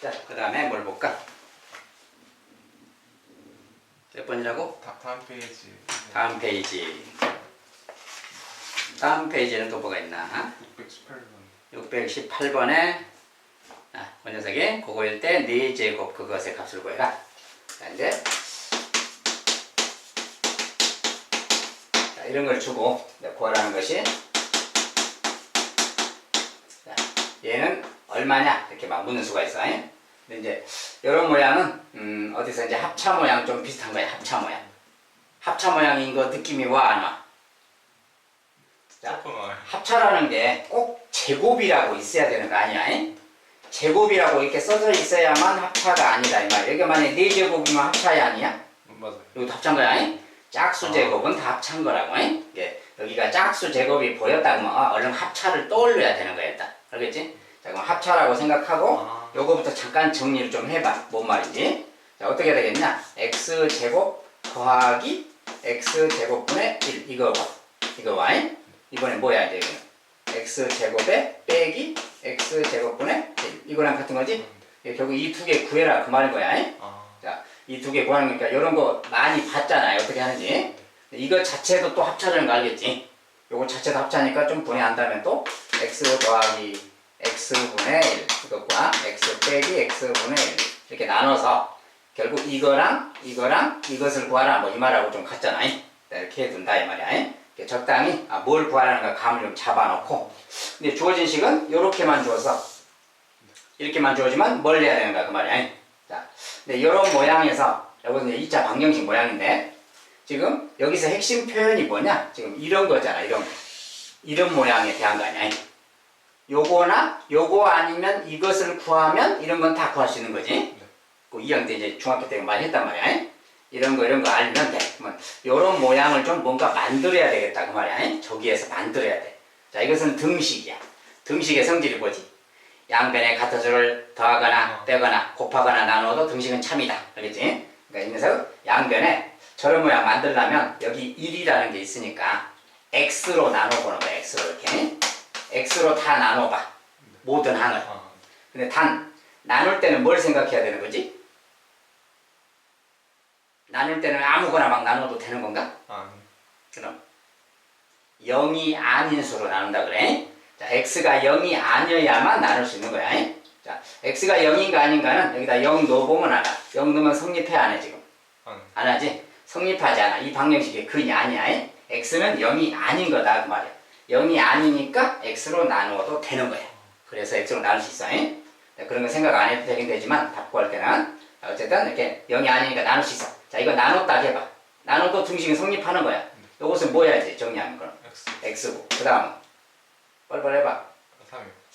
자, 그 다음에 뭘 볼까? 몇 번이라고? 다음 페이지. 다음 페이지. 다음 페이지는 또 뭐가 있나? 618번. 618번에 그 녀석이 그거일 때 4제곱 그것의 값을 구해라. 자, 이제 자, 이런 걸 주고 구하라는 것이 자, 얘는 얼마냐 이렇게 막 묻는 수가 있어. 근데 이제 이런 모양은 어디서 이제 합차 모양 좀 비슷한 거야. 합차 모양. 합차 모양인 거 느낌이 와 안 와? 자, 합차라는 게 꼭 제곱이라고 있어야 되는 거 아니야? 제곱이라고 이렇게 써져 있어야만 합차가 아니다 이 말이야. 여기 만약에 4제곱이면 합차야 아니야? 맞아요. 이것도 합차인 거야. 짝수 제곱은 다 합차인 거라고. 여기가 짝수 제곱이 보였다면 얼른 합차를 떠올려야 되는 거야 일단. 알겠지? 자, 그럼 합차라고 생각하고 요거부터 잠깐 정리를 좀 해봐. 뭔 말인지. 자, 어떻게 되겠냐? x제곱 더하기 x제곱분의 1 이거 봐. 이거 봐. 이번에 뭐야 이제 이거는 x제곱에 빼기 x제곱분의 1 이거랑 같은 거지? 결국 이 두 개 구해라 그 말인 거야. 자, 이 두 개 구하는 거니까 이런 거 많이 봤잖아요. 어떻게 하는지. 이거 자체도 또 합차라는 거 알겠지? 요거 자체도 합차니까 좀 분해한다면 또 x 더하기 x분의 1 이것과 x 빼기 x분의 1 이렇게 나눠서 결국 이거랑 이것을 구하라 뭐 이 말하고 좀 같잖아. 이렇게 해둔다 이 말이야. 적당히 뭘 구하라는가 감을 좀 잡아놓고 근데 주어진 식은 이렇게만 주어서 이렇게만 주어지면 뭘 내야 되는가 그 말이야. 자, 근데 이런 모양에서 여기서 이제 2차 방정식 모양인데 지금 여기서 핵심 표현이 뭐냐? 지금 이런 거잖아. 이런 모양에 대한 거 아니야. 요거나 요거 아니면 이것을 구하면 이런 건 다 구할 수 있는 거지. 그 2학년 때 이제 중학교 때 많이 했단 말이야. 이런 거 알면 돼. 그러면 요런 모양을 좀 뭔가 만들어야 되겠다 그 말이야. 저기에서 만들어야 돼. 자, 이것은 등식이야. 등식의 성질이 뭐지? 양변에 같은 수를 더하거나 빼거나 곱하거나 나누어도 등식은 참이다. 알겠지? 그러니까 이 녀석 양변에 저런 모양 만들려면 여기 1이라는 게 있으니까 x로 나눠보는 거야. x로 이렇게. x로 다 나눠봐. 모든 항을. 근데 단 나눌 때는 뭘 생각해야 되는 거지? 나눌 때는 아무거나 막 나눠도 되는 건가? 그럼 0이 아닌 수로 나눈다 그래. 자, x가 0이 아니어야만 나눌 수 있는 거야. 자, x가 0인가 아닌가는 여기다 0 넣어보면 알아. 0 넣으면 성립해 안 해 지금? 안 하지? 성립하지 않아. 이 방정식의 근이 아니야. x는 0이 아닌 거다 그 말이야. 0이 아니니까 x로 나누어도 되는 거야. 그래서 x로 나눌 수 있어. 그런 거 생각 안 해도 되긴 되지만 답 구할 때는 어쨌든 이렇게 0이 아니니까 나눌 수 있어. 자, 이거 나눴다 해봐. 나눠도 등식이 성립하는 거야. 요것은 뭐야 이제 정리하는 거는? x고. 그 다음은 빨리빨리 해봐.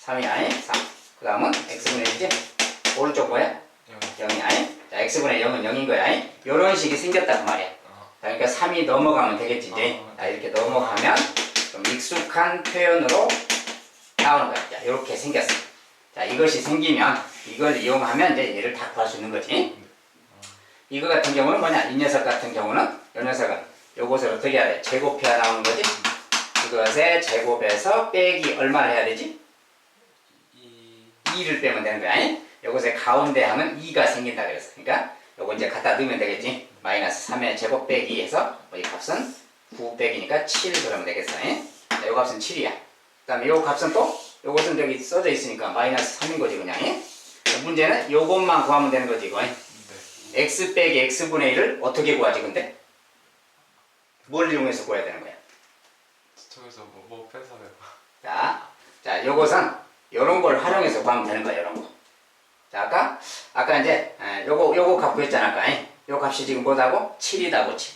3이 아니? 3. 그 다음은 x분의 1이지? 오른쪽 뭐야? 0이 아니? 자, x분의 0은 0인 거야. 요런 식이 생겼다 그 말이야. 자, 그러니까 3이 넘어가면 되겠지 이제. 자, 이렇게 넘어가면 좀 익숙한 표현으로 나오는 거야. 자, 이렇게 생겼어. 자, 이것이 생기면 이걸 이용하면 이제 얘를 다 구할 수 있는 거지. 이거 같은 경우는 뭐냐? 이 녀석 같은 경우는 이 녀석은 요것을 어떻게 해야 돼? 제곱해야 나오는 거지? 이것의 제곱에서 빼기 얼마를 해야 되지? 2를 빼면 되는 거야. 요것의 가운데 하면 2가 생긴다 그랬어. 그러니까 요거 이제 갖다 넣으면 되겠지? 마이너스 3의 제곱 빼기 해서 이 값은 9 빼기니까 7 그러면 되겠어. 자, 요 값은 7이야. 그 다음에 요 값은 또 요것은 저기 써져 있으니까 마이너스 3인 거지 그냥. 문제는 요것만 구하면 되는 거지 이거. x 빼기 x분의 1을 어떻게 구하지 근데? 뭘 이용해서 구해야 되는 거야? 저기서 뭐 빼서 자, 요것은 요런 걸 활용해서 구하면 되는 거야 요런 거. 자, 아까 이제 요거 값 구했잖아 아까. 요 값이 지금 뭐다고? 7이다고 7.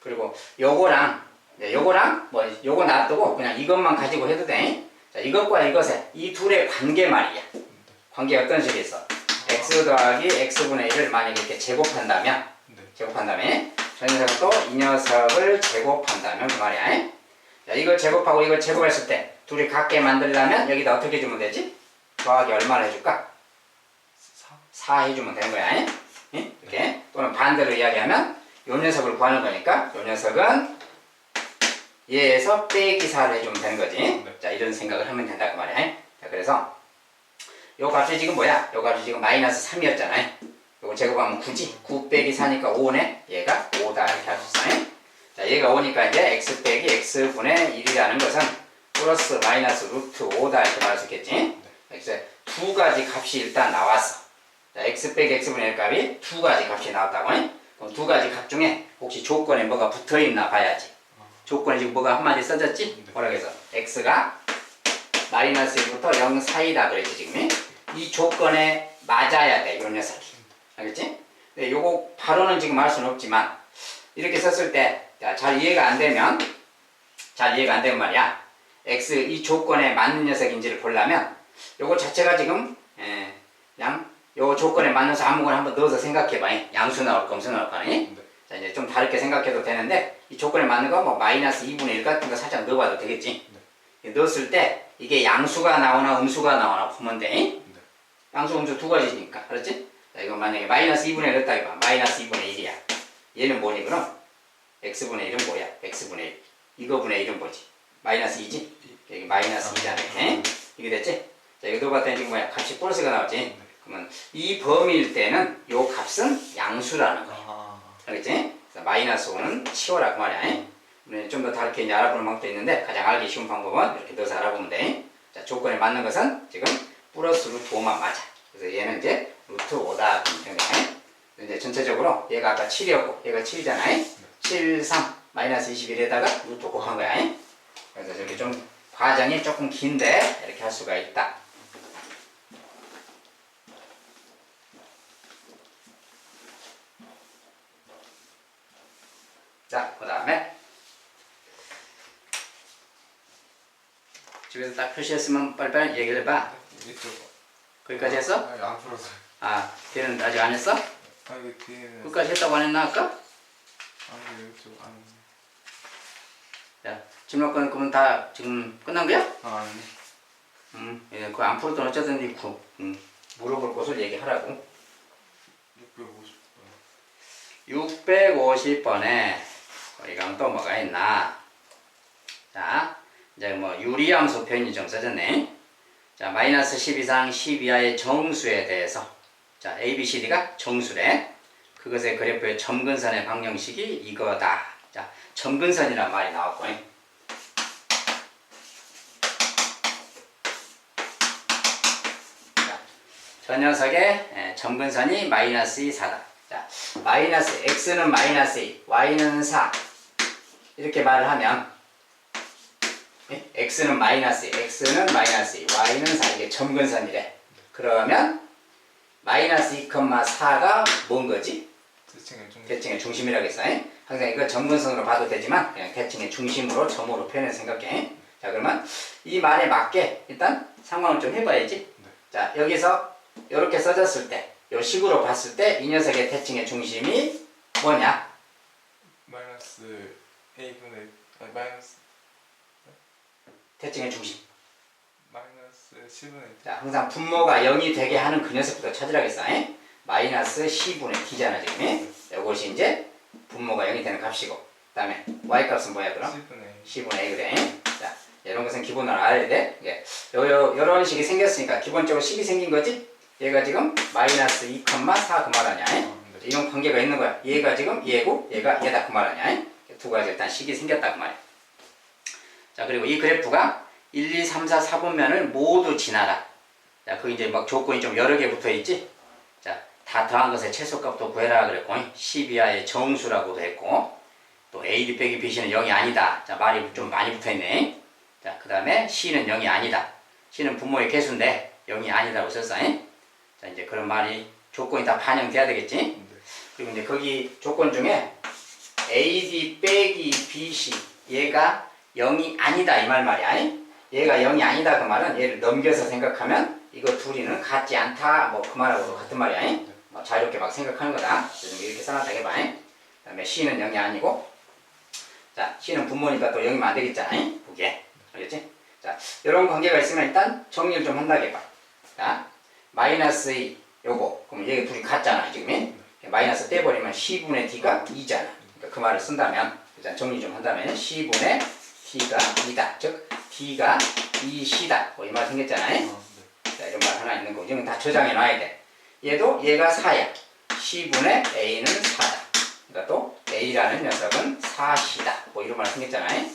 그리고 요거랑 뭐 요거 놔두고 그냥 이것만 가지고 해도 돼. 자, 이것과 이것의 이 둘의 관계 말이야. 관계 어떤 식이 있어? x 더하기 x분의 1을 만약에 이렇게 제곱한다면 저 녀석은 또 이 녀석을 제곱한다면 그 말이야. 자, 이걸 제곱하고 이걸 제곱했을 때 둘이 같게 만들려면 여기다 어떻게 주면 되지? 더하기 얼마를 해줄까? 4 해주면 되는 거야. 이렇게. 또는 반대로 이야기하면 요 녀석을 구하는 거니까 요 녀석은 얘에서 빼기 4를 해주면 되는 거지. 자, 이런 생각을 하면 된다 그 말이야. 자, 그래서 요 값이 지금 뭐야? 요 값이 지금 마이너스 3이었잖아요. 요거 제곱하면 9지. 9 빼기 4니까 5네. 얘가 5다 이렇게 할 수 있어요. 자, 얘가 5니까 이제 x 빼기 x분의 1이라는 것은 플러스 마이너스 루트 5다 이렇게 말할 수 있겠지. 그래서 두 가지 값이 일단 나왔어. 자, x 빼기 x분의 1 값이 두 가지 값이 나왔다고. 그럼 두 가지 값 중에 혹시 조건에 뭐가 붙어있나 봐야지. 조건에 지금 뭐가 한마디 써졌지? 뭐라 그래서 x가 마이너스 1부터 0 사이다 그랬지 지금. 이 조건에 맞아야 돼, 요 녀석이. 알겠지? 네, 요거 바로는 지금 할 수는 없지만 이렇게 썼을 때 잘 이해가 안 되면 말이야. x 이 조건에 맞는 녀석인지를 보려면 요거 자체가 지금 그냥 요 조건에 맞는서 아무거나 한번 넣어서 생각해봐. 양수 나올 거, 음수 나올 거 아니? 자, 이제 좀 다르게 생각해도 되는데 이 조건에 맞는 거 뭐 마이너스 2분의 1 같은 거 살짝 넣어봐도 되겠지. 넣었을 때 이게 양수가 나오나 음수가 나오나 보면 돼. 양수, 음수 두 가지니까. 그렇지? 자, 이거 만약에 마이너스 2분의 1 넣었다 이봐. 마이너스 2분의 1이야. 얘는 뭐니 그럼? x분의 1은 뭐야? x분의 1. 이거분의 1은 뭐지? 마이너스 2지? 여기 마이너스 2잖아. 이게 됐지? 자, 이거 넣어봤더니 지금 뭐야? 값이 플러스가 나왔지? 그러면 이 범위일 때는 요 값은 양수라는 거야. 알겠지? 그래서 마이너스 5는 치워라 그 말이야. 좀 더 다르게 이제 알아보는 방법도 있는데 가장 알기 쉬운 방법은 이렇게 넣어서 알아보면 돼. 자, 조건에 맞는 것은 지금 플러스 루트 5만 맞아. 그래서 얘는 이제 루트 5다. 이제 전체적으로 얘가 아까 7이었고 얘가 7이잖아요. 7, 3, 마이너스 21에다가 루트 곱한 거야. 그래서 저렇게 좀 과정이 조금 긴데 이렇게 할 수가 있다. 자, 그 다음에 집에서 딱 표시했으면 빨리빨리 얘기를 해봐. 이쪽. 거기까지 했어? 아니, 안 풀어서. 아, 걔는 아직 안 했어? 아, 이거 뒤에는. 끝까지 했다고 안 했나 아까? 아니, 이쪽 안. 자, 집록권 그러면 다 지금 끝난 거야? 아, 아니. 예, 그거 안 풀었던 어쩌든지 물어볼 것을 얘기하라고. 650번. 650번에 우리가 또 뭐가 있나? 자, 이제 뭐 유리함수 표현이 좀 써졌네. 자, 마이너스 10 이상 10 이하의 정수에 대해서 자, ABCD가 정수래. 그것의 그래프의 점근선의 방정식이 이거다. 자, 점근선이란 말이 나왔고. 자, 저 녀석의 점근선이 마이너스 2, 4다. 자, 마이너스 x는 마이너스 2, y는 4 이렇게 말을 하면 x는 마이너스 2, x는 마이너스 2, y는 4 이게 점근선이래. 그러면 마이너스 2,4가 뭔 거지? 대칭의 중심이라고 했어. 항상 이거 점근선으로 봐도 되지만 그냥 대칭의 중심으로 점으로 표현해서 생각해. 자, 그러면 이 말에 맞게 일단 상황을 좀 해봐야지. 자, 여기서 이렇게 써졌을 때 요 식으로 봤을 때 이 녀석의 대칭의 중심이 뭐냐? 마이너스 a분의 아니 마이너스 대칭의 중심. 마이너스 10분의 자, 항상 분모가 0이 되게 하는 그 녀석부터 찾으라겠어. 마이너스 10분의 t잖아 지금. 이것이 이제 분모가 0이 되는 값이고, 그 다음에 y 값은 뭐야 그럼? 10분의 a 그래. 자, 이런 것은 기본으로 알아야 돼. 예. 요런 식이 생겼으니까 기본적으로 식이 생긴 거지. 얘가 지금 마이너스 2,4 그 말하냐. 이런 관계가 있는 거야. 얘가 지금 얘고 얘가 얘다 그 말하냐. 두 가지 일단 식이 생겼다 그 말이야. 자, 그리고 이 그래프가 1, 2, 3, 4, 4분면을 모두 지나라. 자, 거기 이제 막 조건이 좀 여러 개 붙어 있지. 자, 다 더한 것의 최소값도 구해라 그랬고 10 이하의 정수라고도 했고, 또 AB 빼기 BC는 0이 아니다. 자, 말이 좀 많이 붙어 있네. 자, 그 다음에 C는 0이 아니다. C는 분모의 개수인데 0이 아니다고 썼어. 자, 이제 그런 말이 조건이 다 반영돼야 되겠지. 그리고 이제 거기 조건 중에 AD 빼기 BC 얘가 0이 아니다 이 말이야. 얘가 0이 아니다 그 말은 얘를 넘겨서 생각하면 이거 둘이는 같지 않다 뭐 그 말하고도 같은 말이야. 뭐 자유롭게 막 생각하는 거다. 이렇게 써놨다 해봐. 그 다음에 C는 0이 아니고, 자, C는 분모니까 또 0이면 안 되겠잖아. 그게 알겠지? 자, 이런 관계가 있으면 일단 정리를 좀 한다 해봐. 자, 마이너스 2 요거 그럼 얘가 둘이 같잖아 지금. 마이너스 떼버리면 C분의 D가 2잖아. 그러니까 그 말을 쓴다면 일단 정리 좀 한다면 C분의 D가 2다. 즉 D가 2C다. 뭐 이 말 생겼잖아요. 자, 이런 말 하나 있는 거고 이건 다 저장해 놔야 돼. 얘도 얘가 4야. C분의 A는 4다. 그러니까 또 A라는 녀석은 4C다. 뭐 이런 말 생겼잖아요.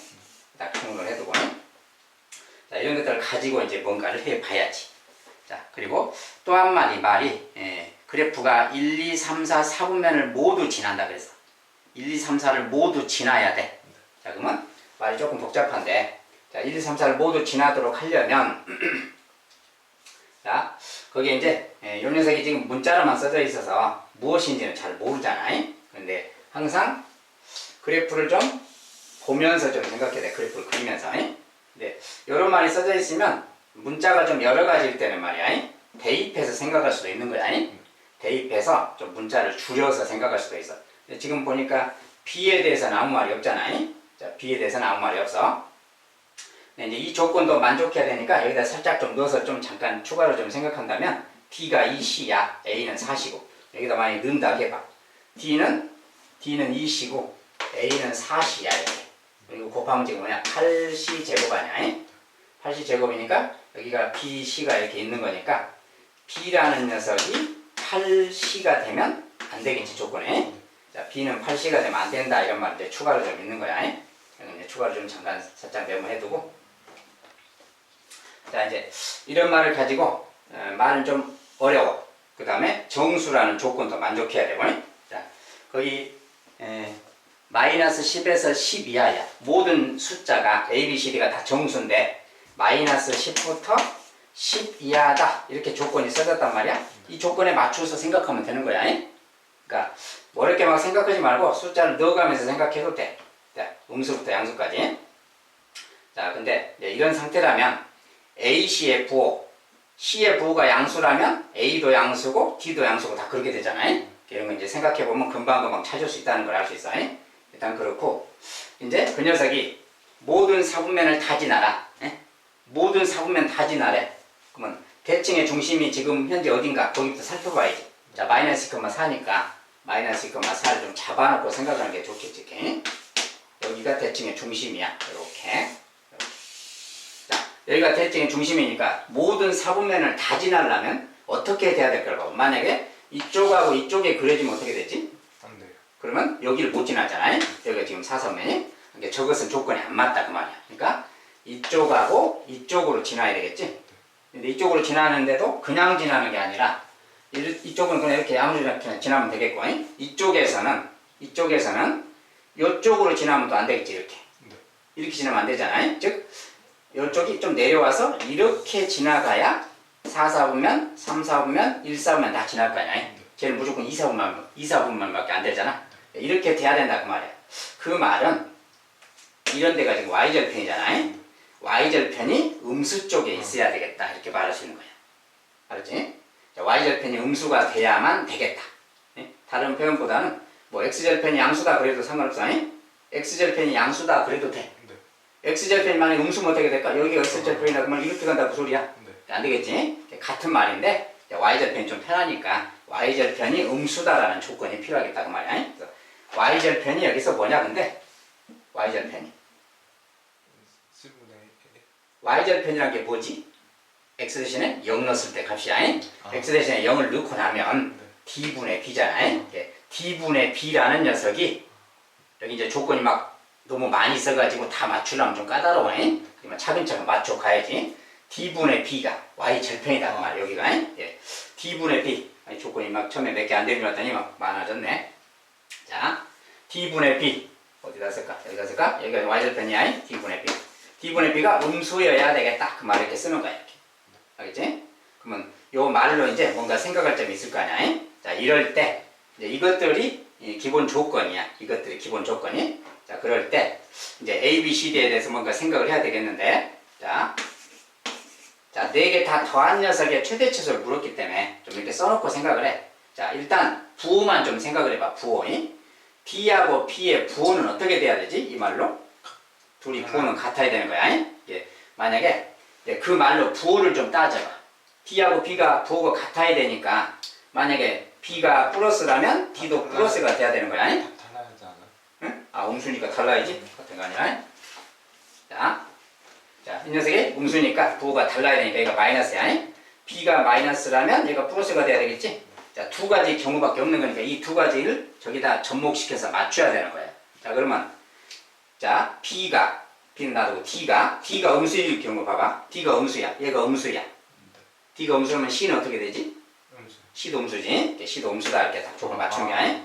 딱 평론을 해두고. 자, 이런 것들을 가지고 이제 뭔가를 해봐야지. 자, 그리고 또 한 마디 말이 그래프가 1, 2, 3, 4, 4분면을 모두 지난다 그래서 1, 2, 3, 4를 모두 지나야 돼. 자, 그러면 말이 조금 복잡한데 자, 1, 2, 3, 4를 모두 지나도록 하려면 자, 거기에 이제 요 녀석이 지금 문자로만 써져 있어서 무엇인지는 잘 모르잖아요. 그런데 항상 그래프를 좀 보면서 좀 생각해야 돼. 그래프를 그리면서. 근데 이런 말이 써져 있으면 문자가 좀 여러 가지일 때는 말이야. 대입해서 생각할 수도 있는 거야. 대입해서 좀 문자를 줄여서 생각할 수도 있어. 근데 지금 보니까 B에 대해서는 아무 말이 없잖아요. 자, B에 대해서는 아무 말이 없어. 근데 이제 이 조건도 만족해야 되니까 여기다 살짝 좀 넣어서 좀 잠깐 추가로 좀 생각한다면 D가 2C야. A는 4C고. 여기다 많이 넣는다 해봐. D는 2C고 A는 4C야. 이렇게. 그리고 곱하면 지금 뭐냐? 8C 제곱 아니야? 8C 제곱이니까 여기가 BC가 이렇게 있는 거니까 B라는 녀석이 8C가 되면 안 되겠지, 조건에. 자, B는 8C가 되면 안 된다 이런 말 이제 추가로 좀 있는 거야. 이제 추가로 좀 잠깐 살짝 메모해두고. 자, 이제 이런 말을 가지고 말은 좀 어려워. 그 다음에 정수라는 조건도 만족해야 되고. 자, 거기 마이너스 10에서 10 이하야. 모든 숫자가 A, B, C, D가 다 정수인데 마이너스 10부터 10 이하다. 이렇게 조건이 써졌단 말이야. 이 조건에 맞춰서 생각하면 되는 거야. 그러니까 뭐 어렵게 막 생각하지 말고 숫자를 넣어가면서 생각해도 돼. 자, 음수부터 양수까지. 자, 근데 이런 상태라면 A, C의 부호, C의 부호가 양수라면 A도 양수고 D도 양수고 다 그렇게 되잖아요. 이런 거 이제 생각해보면 금방금방 찾을 수 있다는 걸 알 수 있어. 일단 그렇고 이제 그 녀석이 모든 사분면을 다 지나라. 모든 사분면 다 지나래. 그러면 대칭의 중심이 지금 현재 어딘가 거기부터 살펴봐야지. 자, 마이너스 2,4니까 마이너스 2,4를 좀 잡아놓고 생각하는 게 좋겠지. 이렇게. 여기가 대칭의 중심이야. 이렇게. 자, 여기가 대칭의 중심이니까 모든 사분면을 다 지나려면 어떻게 돼야 될까요? 만약에 이쪽하고 이쪽에 그려지면 어떻게 되지? 안 돼요. 그러면 여기를 못 지나잖아요. 여기가 지금 사선면이. 그러니까 저것은 조건이 안 맞다 그 말이야. 그러니까 이쪽하고 이쪽으로 지나야 되겠지. 근데 이쪽으로 지나는데도 그냥 지나는 게 아니라 이쪽은 그냥 이렇게 아무렇게나 지나면 되겠고, 이쪽에서는 이쪽으로 지나면 또 안 되겠지. 이렇게 이렇게 지나면 안 되잖아요. 즉 이쪽이 좀 내려와서 이렇게 지나가야 4, 4분면, 3, 4분면, 1, 4분면 다 지날 거 아니야. 쟤는 무조건 2, 4분면밖에 안 되잖아. 이렇게 돼야 된다 그 말이야. 그 말은 이런 데가 지금 Y절편이잖아요. Y절편이 음수 쪽에 있어야 되겠다. 이렇게 말할 수 있는 거야. 알았지? 자, Y절편이 음수가 돼야만 되겠다. 다른 표현보다는 뭐 X절편이 양수다 그래도 상관없어. X절편이 양수다 그래도 돼. X절편이 만약에 음수면 어떻게 될까? 여기가 X절편이다 그러면 이렇게 간다고 소리야. 안 되겠지? 같은 말인데 Y절편이 좀 편하니까 Y절편이 음수다라는 조건이 필요하겠다 그 말이야. 그래서 Y절편이 여기서 뭐냐 근데 Y절편이 Y절편이란 게 뭐지? X 대신에 0 넣었을 때 값이야. X 대신에 0을 넣고 나면 D분의 B잖아요. D분의 B라는 녀석이 여기 이제 조건이 막 너무 많이 있어가지고 다 맞추려면 좀 까다로워. 그러면 차근차근 맞춰 가야지. D분의 B가 Y절편이다 그 말 여기가. D분의 B 조건이 막 처음에 몇 개 안 되는 줄 알았더니 막 많아졌네. 자, D분의 B 어디다 쓸까? 여기다 쓸까? 여기가 Y절편이야. D분의 B. D분의 B가 음수여야 되겠다. 그 말을 이렇게 쓰는 거야. 이렇게. 알겠지? 그러면 요 말로 이제 뭔가 생각할 점이 있을 거 아니야? 자, 이럴 때 이제 이것들이 기본 조건이야. 이것들이 기본 조건이. 자, 그럴 때 이제 A, B, C, D에 대해서 뭔가 생각을 해야 되겠는데, 자, 네 개 다 더한 녀석의 최대치수를 물었기 때문에 좀 이렇게 써놓고 생각을 해. 자, 일단 부호만 좀 생각을 해봐. 부호. D하고 P의 부호는 어떻게 돼야 되지? 이 말로? 둘이 부호는 같아야 되는 거야. 만약에 그 말로 부호를 좀 따져봐. D하고 B가 부호가 같아야 되니까 만약에 B가 플러스라면 D도 플러스가 돼야 되는 거야. 달라야지 않아? 응? 아, 음수니까 달라야지? 같은 거 아니야? 자, 이 녀석이 음수니까 부호가 달라야 되니까 얘가 마이너스야. B가 마이너스라면 얘가 플러스가 돼야 되겠지? 자, 두 가지 경우밖에 없는 거니까 이 두 가지를 저기다 접목시켜서 맞춰야 되는 거야. 자, 그러면 자, B는 놔두고 D가 음수일 경우 봐봐. D가 음수야. 얘가 음수야. D가 음수라면 C는 어떻게 되지? 음수. C도 음수지. C도 음수다 이렇게 딱 조금 맞춘 게.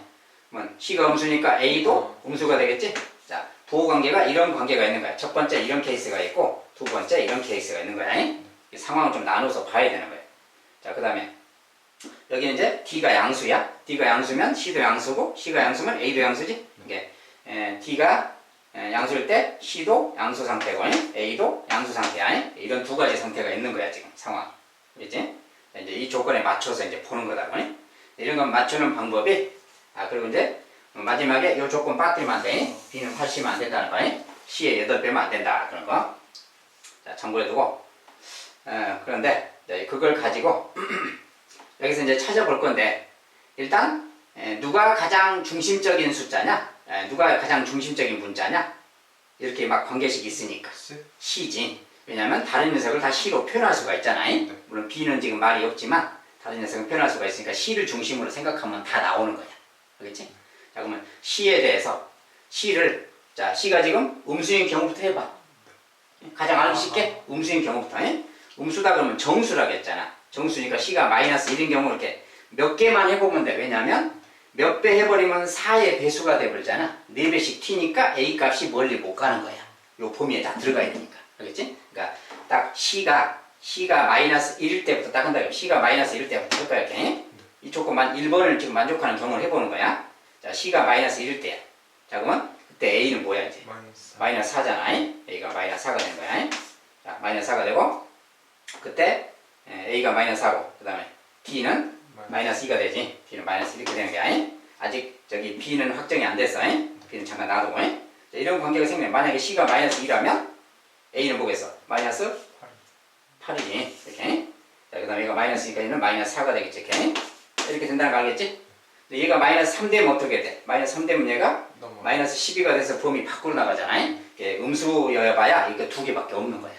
그러면 C가 음수니까 A도 음수가 되겠지? 자, 부호관계가 이런 관계가 있는 거야. 첫 번째 이런 케이스가 있고 두 번째 이런 케이스가 있는 거야. 이 상황을 좀 나눠서 봐야 되는 거야. 자, 그 다음에 여기는 이제 D가 양수야. D가 양수면 C도 양수고 C가 양수면 A도 양수지. 이게 D가 양수일 때 C도 양수 상태고 A도 양수 상태야. 이런 두 가지 상태가 있는 거야 지금 상황. 그렇지? 이제 이 조건에 맞춰서 이제 보는 거다. 이런 건 맞추는 방법이 그리고 이제 마지막에 이 조건 빠뜨리면 안 돼. B는 80면 안 된다는 거. C에 8배면 안 된다 그런 거. 자, 참고해두고. 그런데 그걸 가지고 여기서 이제 찾아볼 건데 일단 누가 가장 중심적인 숫자냐? 누가 가장 중심적인 문자냐? 이렇게 막 관계식이 있으니까 C지. 왜냐면 다른 녀석을 다 C로 표현할 수가 있잖아요. 물론 B는 지금 말이 없지만 다른 녀석은 표현할 수가 있으니까 C를 중심으로 생각하면 다 나오는 거야. 알겠지? 자, 그러면 C에 대해서 C를 자, C가 지금 음수인 경우부터 해봐. 가장 알기 쉽게 음수인 경우부터. 음수다 그러면 정수라고 했잖아. 정수니까 C가 마이너스 1인 경우 이렇게 몇 개만 해보면 돼. 왜냐면 몇 배 해버리면 4의 배수가 돼버리잖아. 4배씩 T니까 A 값이 멀리 못 가는 거야. 요 범위에 다 들어가야 되니까. 알겠지? 그러니까 딱 C가 마이너스 1일 때부터 딱 한다. C가 마이너스 1일 때부터 할 거야. 이렇게. 이 조건만 1번을 지금 만족하는 경우를 해보는 거야. 자, C가 마이너스 1일 때야. 자, 그러면 그때 A는 뭐야 이제? 마이너스 4잖아. A가 마이너스 4가 되는 거야. 자, 마이너스 4가 되고 그때 A가 마이너스 4고 그 다음에 D는 마이너스 2가 되지. D는 마이너스 이렇게 되는 게 아직 저기 B는 확정이 안 됐어. B는 잠깐 놔두고. 자, 이런 관계가 생기면 만약에 C가 마이너스 2라면 A는 뭐겠어? 마이너스 8이지. 이렇게. 자, 그 다음에 얘가 마이너스 2니까 얘는 마이너스 4가 되겠지. 이렇게 된다는 거 알겠지? 근데 얘가 마이너스 3 되면 어떻게 돼? 마이너스 3 되면 얘가 마이너스 12가 돼서 범위 밖으로 나가잖아. 음수여봐야 이거 두 개밖에 없는 거야.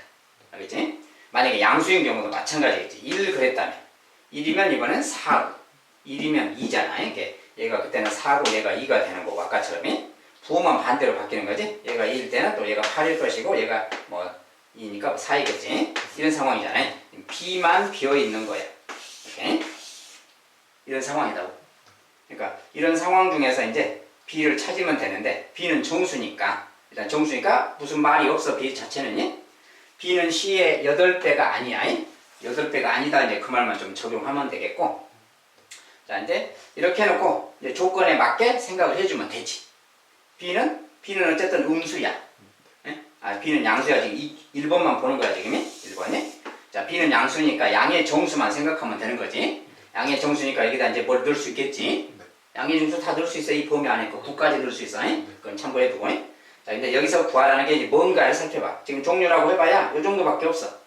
알겠지? 만약에 양수인 경우도 마찬가지겠지. 1 그랬다면 1이면 이번엔 4고 1이면 2잖아. 얘가 그때는 4고 얘가 2가 되는 거고 아까처럼 부호만 반대로 바뀌는 거지. 얘가 2일 때는 또 얘가 8일 것이고 얘가 뭐 2니까 4이겠지. 이런 상황이잖아. B만 비어 있는 거야. 이렇게. 이런 상황이다. 그러니까 이런 상황 중에서 이제 B를 찾으면 되는데 B는 정수니까 일단 정수니까 무슨 말이 없어. B 자체는 B는 C의 8배가 아니야. 8배가 아니다. 이제 그 말만 좀 적용하면 되겠고. 자, 이제 이렇게 해놓고 이제 조건에 맞게 생각을 해주면 되지. B는 어쨌든 음수야. B는 양수야. 지금 1번만 보는 거야, 지금. 1번에. 자, B는 양수니까 양의 정수만 생각하면 되는 거지. 양의 정수니까 여기다 이제 뭘 넣을 수 있겠지. 양의 정수 다 넣을 수 있어. 이 범위 안에 거 9까지 넣을 수 있어. 그건 참고해두고. 자, 근데 여기서 구하라는 게 이제 뭔가를 살펴봐. 지금 종류라고 해봐야 요 정도밖에 없어.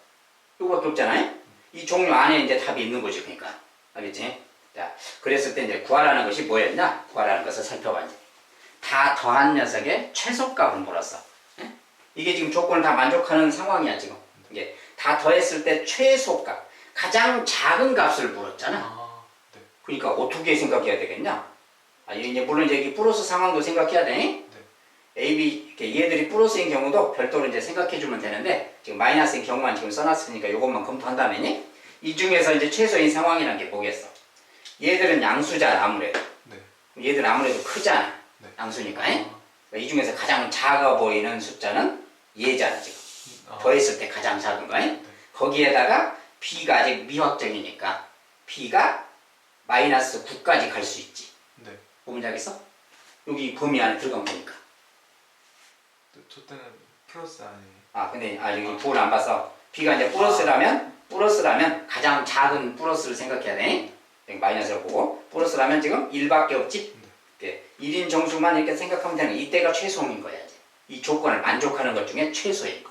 요거밖에 없잖아요. 이 종류 안에 이제 답이 있는 거지, 그러니까. 알겠지? 자, 그랬을 때 이제 구하라는 것이 뭐였냐? 구하라는 것을 살펴봐. 이제. 다 더한 녀석의 최소값을 물었어. 이게 지금 조건을 다 만족하는 상황이야, 지금. 이게 다 더했을 때 최소값, 가장 작은 값을 물었잖아. 그러니까 어떻게 생각해야 되겠냐? 이제 물론 이제 여기 플러스 상황도 생각해야 돼. A, B, 얘들이 플러스인 경우도 별도로 이제 생각해주면 되는데, 지금 마이너스인 경우만 지금 써놨으니까 이것만 검토한다면, 이 중에서 이제 최소인 상황이라는 게 뭐겠어? 얘들은 양수잖아, 아무래도. 얘들은 아무래도 크잖아. 양수니까. 이 중에서 가장 작아 보이는 숫자는 얘잖아, 지금. 더했을 때 가장 작은 거. 거기에다가 B가 아직 미확정이니까 B가 마이너스 9까지 갈 수 있지. 보면 되겠어? 여기 범위 안에 들어가면 되니까. 저 때는 플러스 아니에요. 근데 여기 부호를 안 봐서 B가 이제 플러스라면 가장 작은 플러스를 생각해야 돼. 여기 마이너스를 보고 플러스라면 지금 1밖에 없지. 1인 정수만 이렇게 생각하면 되는 거야. 이때가 최소인 거야. 이제. 이 조건을 만족하는 것 중에 최소인 거.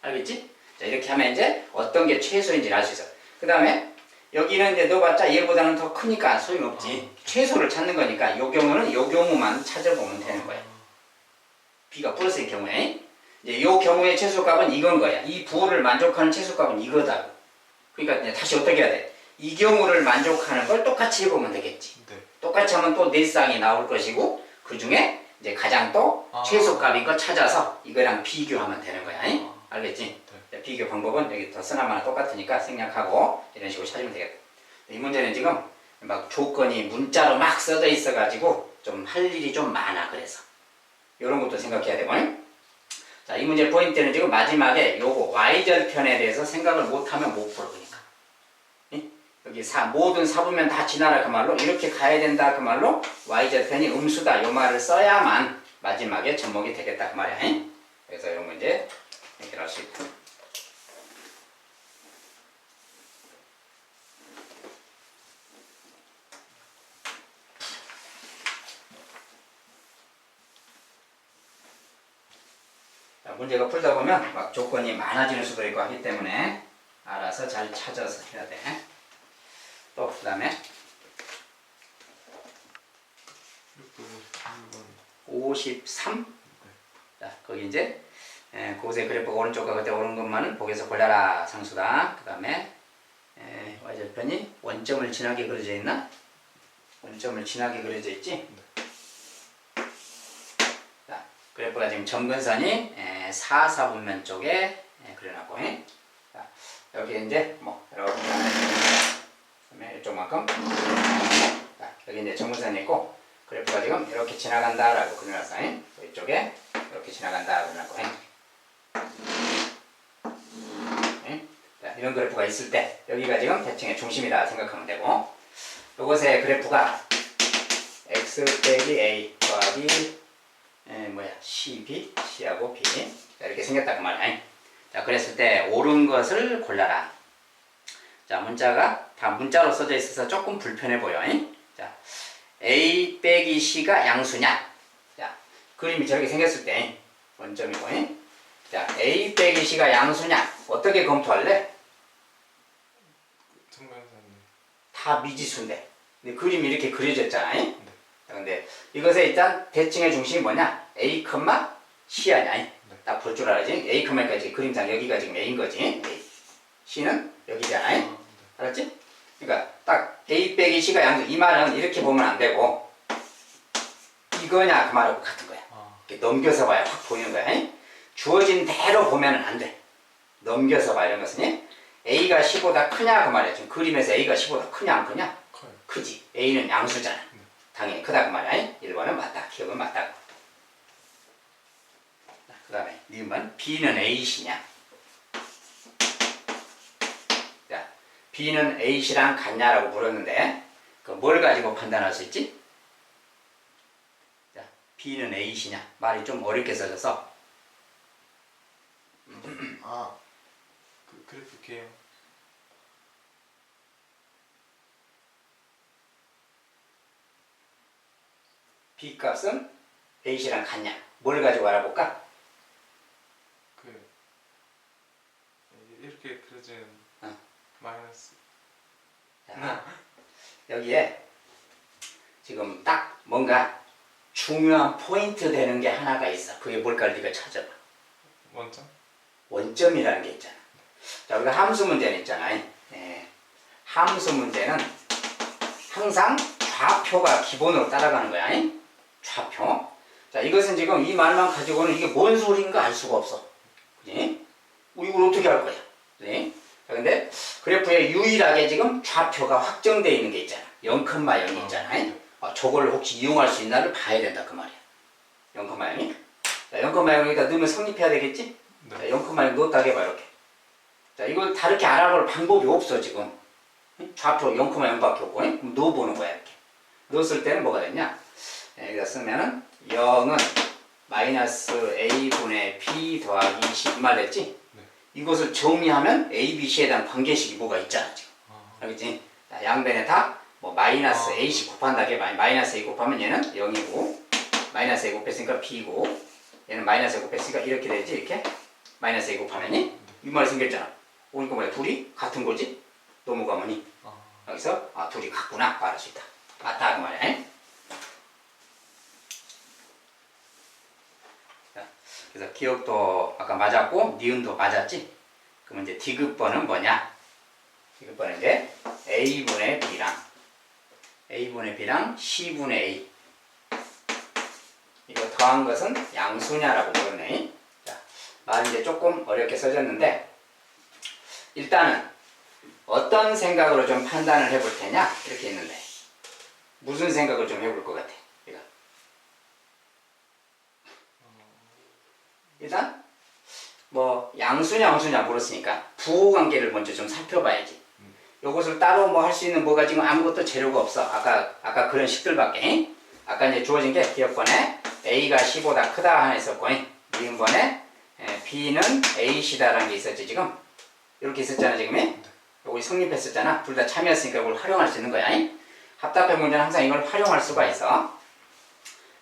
알겠지? 자, 이렇게 하면 이제 어떤 게 최소인지를 알 수 있어. 그 다음에 여기는 이제 넣어봤자 얘보다는 더 크니까 소용없지. 최소를 찾는 거니까 요 경우는 요 경우만 찾아보면 되는 거야. B가 플러스인 경우에 이제 요 경우의 최소값은 이건 거야. 이 부호를 만족하는 최소값은 이거다. 그러니까 이제 다시 어떻게 해야 돼? 이 경우를 만족하는 걸 똑같이 해보면 되겠지. 네. 똑같이 하면 또 네 쌍이 나올 것이고 그 중에 이제 가장 또 최소값인 거 찾아서 이거랑 비교하면 되는 거야. 알겠지? 네. 비교 방법은 여기 더 쓰나마나 똑같으니까 생략하고 이런 식으로 찾으면 되겠다. 이 문제는 지금 막 조건이 문자로 막 써져 있어가지고 좀 할 일이 좀 많아. 그래서 이런 것도 생각해야 되고. 자, 이 문제 포인트는 지금 마지막에 요거 y절편에 대해서 생각을 못하면 못 풀어. 그러니까 여기 모든 사부면 다 지나라 그 말로 이렇게 가야 된다 그 말로 y절편이 음수다 요 말을 써야만 마지막에 접목이 되겠다 그 말이야. 그래서 이런 문제 해결할 수 있다. 자, 문제가 풀다 보면 막 조건이 많아지는 수도 있고 하기 때문에 알아서 잘 찾아서 해야 돼. 또 그 다음에 53. 자, 거기 이제 그곳의 그래프가 오른쪽과 그때 오른 것만은 보기에서 골라라 상수다. 그 다음에 y절편이 원점을 지나게 그려져 있나? 원점을 지나게 그려져 있지? 자, 그래프가 지금 점근선이 4, 4분면 쪽에 그려놨고, 자, 여기 이제 뭐 이렇게 이쪽만큼, 자, 여기 이제 점근선이 있고 그래프가 지금 이렇게 지나간다라고 그려놨어. 이쪽에 이렇게 지나간다라고 그려놨고, 자, 이런 그래프가 있을 때 여기가 지금 대칭의 중심이다 생각하면 되고, 이것의 그래프가 x 빼기 a 더하기 C하고 B 자, 이렇게 생겼다 그 말이야. 자, 그랬을 때 옳은 것을 골라라. 자, 문자가 다 문자로 써져 있어서 조금 불편해 보여. 자, A 빼기 C가 양수냐? 자, 그림이 저렇게 생겼을 때 원점이고, 자, A 빼기 C가 양수냐? 어떻게 검토할래? 다 미지수인데, 근데 그림이 이렇게 그려졌잖아. 자, 근데 이것의 일단 대칭의 중심이 뭐냐? A, C 아니야? 딱 볼 줄 알아야지. A, 까지 그림상 여기가 지금 A인 거지. C는 여기잖아. 알았지? 그러니까 딱 A 빼기 C가 양수. 이 말은 이렇게 보면 안 되고 이거냐 그 말하고 같은 거야. 이렇게 넘겨서 봐야 확 보이는 거야. 주어진 대로 보면 안 돼. 넘겨서 봐. 이런 것은 A가 C보다 크냐 그 말이야. 지금 그림에서 A가 C보다 크냐 안 크냐? 커요. 크지. A는 양수잖아. 당연히 크다 그 말이야. 1번은 맞다. 기억은 맞다. 그 다음에 니은 B는 A시냐? 자, B는 A시랑 같냐라고 물었는데 그 뭘 가지고 판단할 수 있지? 자, B는 A시냐? 말이 좀 어렵게 써져서 그래프게요. B 값은 A시랑 같냐? 뭘 가지고 알아볼까? 이렇게 그려진 마이너스. 자, 여기에 지금 딱 뭔가 중요한 포인트 되는 게 하나가 있어. 그게 뭘까를 네가 찾아봐. 원점? 원점이라는 게 있잖아. 자, 우리가 함수 문제는 있잖아. 함수 문제는 항상 좌표가 기본으로 따라가는 거야. 좌표. 자, 이것은 지금 이 말만 가지고는 이게 뭔 소리인가 알 수가 없어. 그지? 이걸 어떻게 할 거야? 그지? 자, 근데 그래프에 유일하게 지금 좌표가 확정되어 있는 게 있잖아. 0,0이 있잖아. 저걸 혹시 이용할 수 있나를 봐야 된다 그 말이야. 0,0이? 자, 0,0이니까 넣으면 성립해야 되겠지? 네. 자, 0,0 넣었다 해봐 이렇게. 자, 이걸 다르게 알아볼 방법이 없어 지금. 좌표 0,0밖에 없고 그럼 넣어보는 거야 이렇게. 넣었을 때는 뭐가 됐냐? 여기다 쓰면은 0은 마이너스 a분의 b 더하기 c 이 말 됐지? 네. 이것을 정리하면 a, b, c에 대한 관계식이 뭐가 있잖아 지금. 알겠지? 자, 양변에 다 뭐 마이너스 a씩 곱한다 게 마이너스 a 곱하면 얘는 0이고 마이너스 a 곱했으니까 b고 얘는 마이너스 a 곱했으니까 이렇게 되지 이렇게 마이너스 a 곱하면이 이 말이 생겼잖아. 그러니까 뭐야 둘이 같은 거지? 넘어가면이 여기서 둘이 같구나 말할 수 있다. 맞다 그 말이야. 자, 그래서 기억도 아까 맞았고 니은도 맞았지? 그러면 이제 디귿번은 뭐냐? 이것번에 이제 A분의 B랑 C분의 A. 이거 더한 것은 양수냐라고 물었네. 자, 말이 이제 조금 어렵게 써졌는데, 일단은 어떤 생각으로 좀 판단을 해볼 테냐? 이렇게 있는데, 무슨 생각을 좀 해볼 것 같아? 이거. 일단, 뭐, 양수냐, 음수냐 물었으니까, 부호관계를 먼저 좀 살펴봐야지. 요것을 따로 뭐 할 수 있는 뭐가 지금 아무것도 재료가 없어. 아까 그런 식들밖에. 아까 이제 주어진 게 기억번에 A가 C보다 크다 하나 있었고, 미음번에 B는 AC다라는 게 있었지, 지금. 이렇게 있었잖아, 지금. 요거 성립했었잖아. 둘 다 참여했으니까 이걸 활용할 수 있는 거야. 합답해 문제는 항상 이걸 활용할 수가 있어.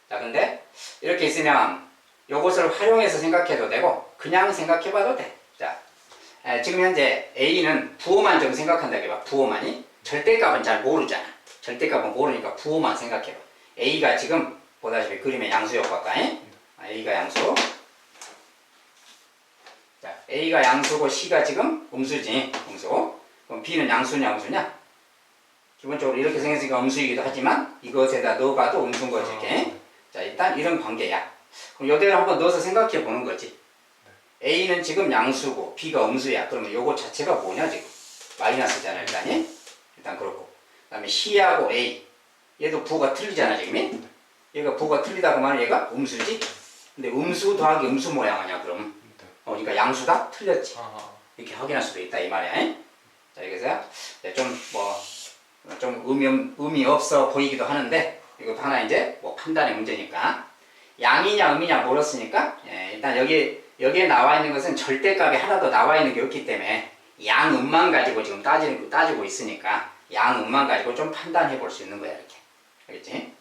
자, 근데 이렇게 있으면 요것을 활용해서 생각해도 되고, 그냥 생각해봐도 돼. 자, 지금 현재 A는 부호만 좀 생각한다 해봐. 부호만이. 절대값은 잘 모르잖아. 절대값은 모르니까 부호만 생각해봐. A가 지금 보다시피 그림의 양수 효과가 A가 양수. 자, A가 양수고 C가 지금 음수지. 음수. 그럼 B는 양수냐 음수냐? 기본적으로 이렇게 생겼으니까 음수이기도 하지만 이것에다 넣어봐도 음수인 거지. 이렇게. 자, 일단 이런 관계야. 그럼 요대로 한번 넣어서 생각해 보는 거지. A는 지금 양수고 B가 음수야. 그러면 요거 자체가 뭐냐 지금? 마이너스잖아 일단이. 일단 그렇고. 그 다음에 C하고 A. 얘도 부호가 틀리잖아 지금. 얘가 부호가 틀리다고 하면 얘가 음수지. 근데 음수 더하기 음수 모양 아니야 그럼. 그러니까 양수다? 틀렸지. 이렇게 확인할 수도 있다 이 말이야. 자, 여기서 좀 의미 없어 보이기도 하는데 이것도 하나 이제 뭐 판단의 문제니까. 양이냐 음이냐 물었으니까 일단 여기에 나와 있는 것은 절대값이 하나도 나와 있는 게 없기 때문에 양음만 가지고 지금 따지고 있으니까 양음만 가지고 좀 판단해 볼 수 있는 거야 이렇게. 알겠지?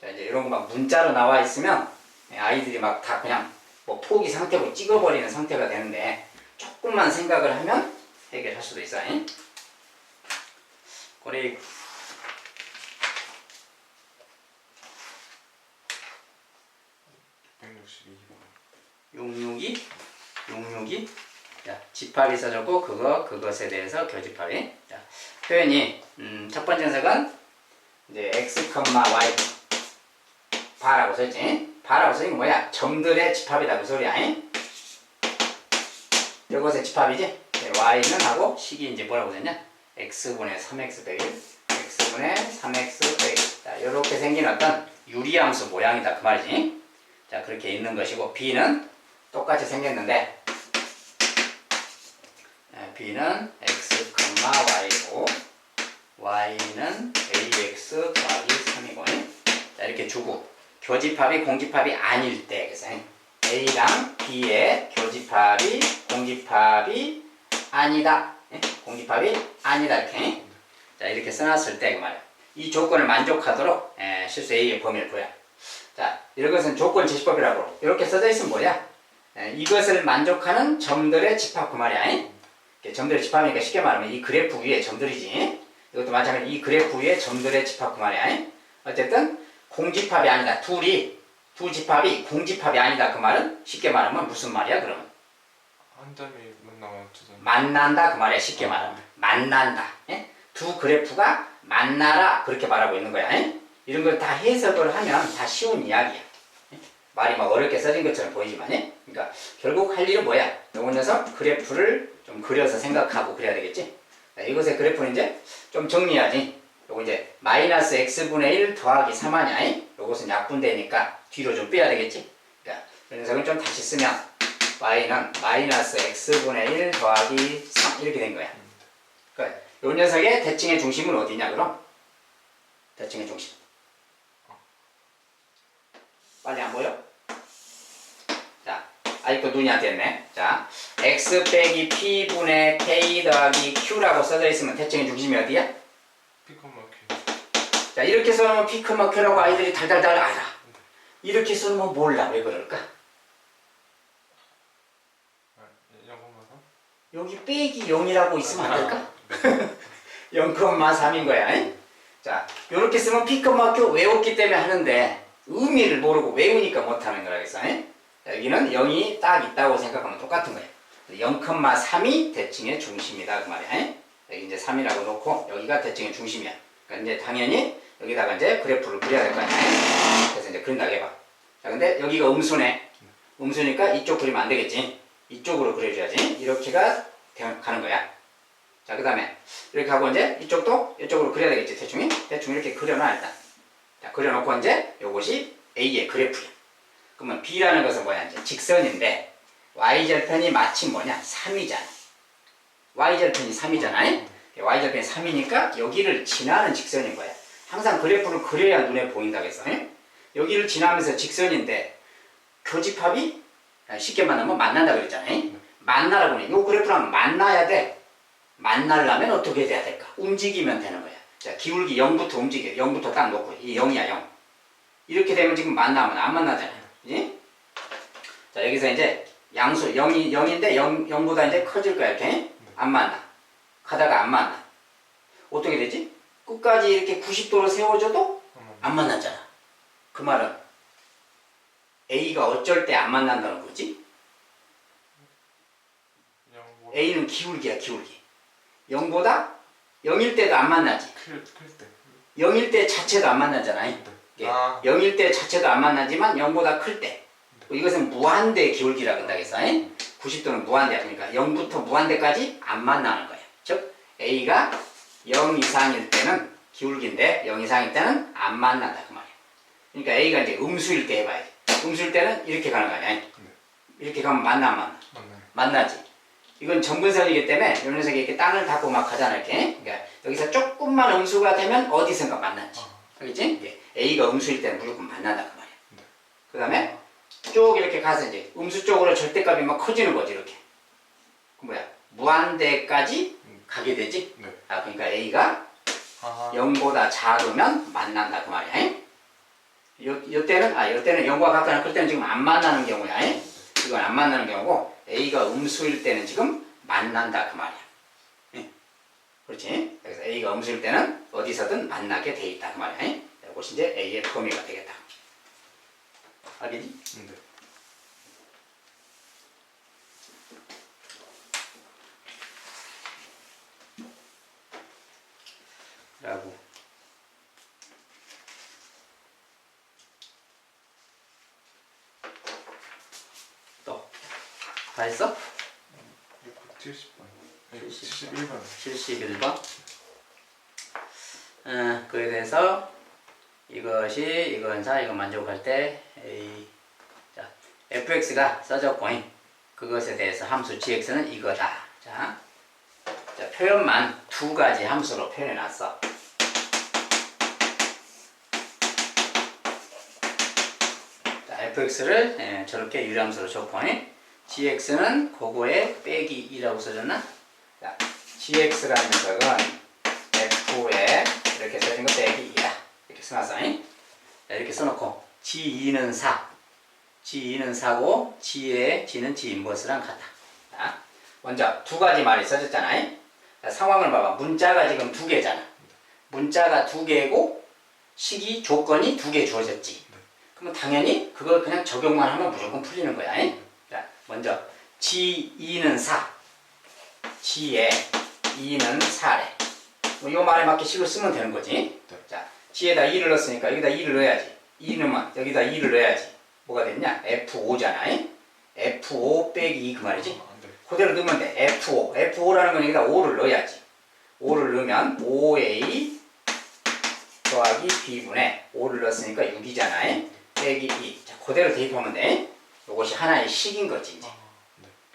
자, 이제 이런 거 막 문자로 나와 있으면 아이들이 막 다 그냥 뭐 포기 상태로 찍어버리는 상태가 되는데 조금만 생각을 하면 해결할 수도 있어. 그래. 662. 자, 집합이 써졌고 그것에 대해서 교집합이. 자, 표현이 첫 번째 녀석은 이제 x, y 바라고 써있지. 바라고 써있는 뭐야? 점들의 집합이다 그 소리야. 이것의 집합이지. y는 하고 식이 이제 뭐라고 썼냐? x분의 3x 빼기 x분의 3x 빼기. 자, 이렇게 생긴 어떤 유리함수 모양이다 그 말이지. 자, 그렇게 있는 것이고 b는 똑같이 생겼는데 b는 x, y고 y는 ax 더하기 3이고. 자, 이렇게 주고 교집합이 공집합이 아닐 때 그래서 a랑 b의 교집합이 공집합이 아니다. 공집합이 아니다 이렇게. 자, 이렇게 써놨을 때 그 말이야. 이 조건을 만족하도록 실수 A의 범위를 구해. 자, 이것은 조건 제시법이라고 이렇게 써져 있으면 뭐야? 이것을 만족하는 점들의 집합 그 말이야. 점들의 집합이니까 쉽게 말하면 이 그래프 위에 점들이지. 이것도 마찬가지로 이 그래프 위에 점들의 집합 그 말이야. 어쨌든 공집합이 아니다. 두 집합이 공집합이 아니다 그 말은 쉽게 말하면 무슨 말이야 그러면? 한 점이 만나면 두 점. 만난다 그 말이야. 쉽게 말하면 만난다. 두 그래프가 만나라 그렇게 말하고 있는 거야. 이런 걸 다 해석을 하면 다 쉬운 이야기야. 말이 막 어렵게 써진 것처럼 보이지만 그러니까 결국 할 일은 뭐야? 요거 녀석 그래프를 좀 그려서 생각하고 그래야 되겠지. 자, 이것의 그래프는 이제 좀 정리하지. 요거 이제 마이너스 x분의 1 더하기 3 하냐? 요것은 약분되니까 뒤로 좀 빼야 되겠지. 그러니까 이 녀석은 좀 다시 쓰면 y는 마이너스 x분의 1 더하기 3 이렇게 된 거야. 그러니까 요 녀석의 대칭의 중심은 어디냐 그럼? 대칭의 중심. 빨리 안 보여? 자, 아직도 눈이 안 띄었네. 자, x 빼기 p분의 k 더하기 q라고 써져 있으면 대칭의 중심이 어디야? 피커마키. 자, 이렇게 써놓으면 피크마크라고 아이들이 달달달 알아. 이렇게 써놓으면 몰라. 왜 그럴까? 여기 빼기 0이라고 있으면 안 될까? 0,3인 거야. 자, 이렇게 쓰면 피크마크 외웠기 때문에 하는데 의미를 모르고 외우니까 못하는 거라겠어. 자, 여기는 0이 딱 있다고 생각하면 똑같은 거야. 0,3이 대칭의 중심이다 그 말이야. 여기 이제 3이라고 놓고 여기가 대칭의 중심이야. 그러니까 이제 당연히 여기다가 이제 그래프를 그려야 될 거 아니야. 그래서 이제 그린다고 해봐. 자, 근데 여기가 음수네. 음수니까 이쪽 그리면 안 되겠지. 이쪽으로 그려줘야지. 이렇게가 가는 거야. 자, 그 다음에 이렇게 하고 이제 이쪽도 이쪽으로 그려야 되겠지. 대충 이렇게 그려놔 일단. 자, 그려놓고 이제 요것이 A의 그래프야. 그러면 B라는 것은 뭐야? 이제 직선인데 y절편이 마침 뭐냐? 3이잖아. y절편이 3이잖아. y절편이 3이니까 여기를 지나는 직선인 거야. 항상 그래프를 그려야 눈에 보인다고 했어. 여기를 지나면서 직선인데 교집합이 쉽게 말하면 만난다 그랬잖아요. 만나라고 해. 이 그래프랑 만나야 돼. 만나려면 어떻게 돼야 될까? 움직이면 되는 거야. 자, 기울기 0부터 움직여. 0부터 딱 놓고 이 0이야 0. 이렇게 되면 지금 만나면 안 만나잖아요. 그지? 자, 여기서 이제 양수 0인데 0보다 이제 커질 거야. 이렇게 안 만나. 가다가 안 만나. 어떻게 되지? 끝까지 이렇게 90도로 세워줘도 안 만났잖아. 그 말은 A가 어쩔 때 안 만난다는 거지? A는 기울기야 기울기. 0보다 0일 때도 안 만나지. 클 때. 0일 때 자체도 안 만나잖아. 예. 0일 때 자체도 안 만나지만 0보다 클 때. 이것은 무한대 기울기라고 한다겠어. 90도는 무한대야. 그러니까 0부터 무한대까지 안 만나는 거야. 즉 A가 0 이상일 때는 기울기인데 0 이상일 때는 안 만난다 그 말이야. 그러니까 A가 이제 음수일 때 해봐야지. 음수일 때는 이렇게 가는 거 아니야. 이렇게 가면 만나 안 만나? 만나지. 이건 점근선이기 때문에 이 녀석이 이렇게 땅을 닫고 막 가잖아 이렇게. 그러니까 여기서 조금만 음수가 되면 어디선가 만났지. 알겠지? A가 음수일 때는 무조건 만난다 그 말이야. 그 다음에 쭉 이렇게 가서 이제 음수 쪽으로 절대값이 막 커지는 거지 이렇게. 그 뭐야? 무한대까지 가게 되지. 아 그러니까 A가 0보다 작으면 만난다 그 말이야. 이때는 0과 같거나 클 때는 지금 안 만나는 경우야. 이건 안 만나는 경우고 A가 음수일 때는 지금 만난다 그 말이야. 그렇지? 그래서 A가 음수일 때는 어디서든 만나게 돼 있다 그 말이야. 이것이 이제 A의 범위가 되겠다. 알겠지? 네. 라고. 또. 다 했어? 70번. 71번. 71번. 그에 대해서 이것이 이건사 이거 만족할 때 A 자 fx가 써졌고 그것에 대해서 함수 gx는 이거다. 자 표현만 두 가지 함수로 표현해놨어. 자 fx를 저렇게 유리함수로 줬고 gx는 그거에 빼기 2라고 써졌나? 자 gx라는 녀석은 f에 이렇게 써진 거 빼기 2다. 이렇게 써놨어. 자, 이렇게 써놓고 G2는 4 G2는 4고 G는 G 인버스랑 같다. 자, 먼저 두 가지 말이 써졌잖아. 자, 상황을 봐봐. 문자가 지금 두 개잖아. 문자가 두 개고 식이 조건이 두 개 주어졌지. 그러면 당연히 그걸 그냥 적용만 하면 무조건 풀리는 거야. 자, 먼저 G2는 4 G에 2는 4래. 뭐 이 말에 맞게 식을 쓰면 되는 거지. 자, G에다 2를 넣었으니까 여기다 2를 넣어야지. 2 넣으면 여기다 2를 넣어야지. 뭐가 됐냐? F5잖아. F5 빼기 2 그 말이지. 그대로 넣으면 돼. F5. F5라는 건 여기다 5를 넣어야지. 5를 넣으면 5A 더하기 B분의 5를 넣었으니까 6이잖아. 빼기 2. 자, 그대로 대입하면 돼. 이것이 하나의 식인 거지, 이제.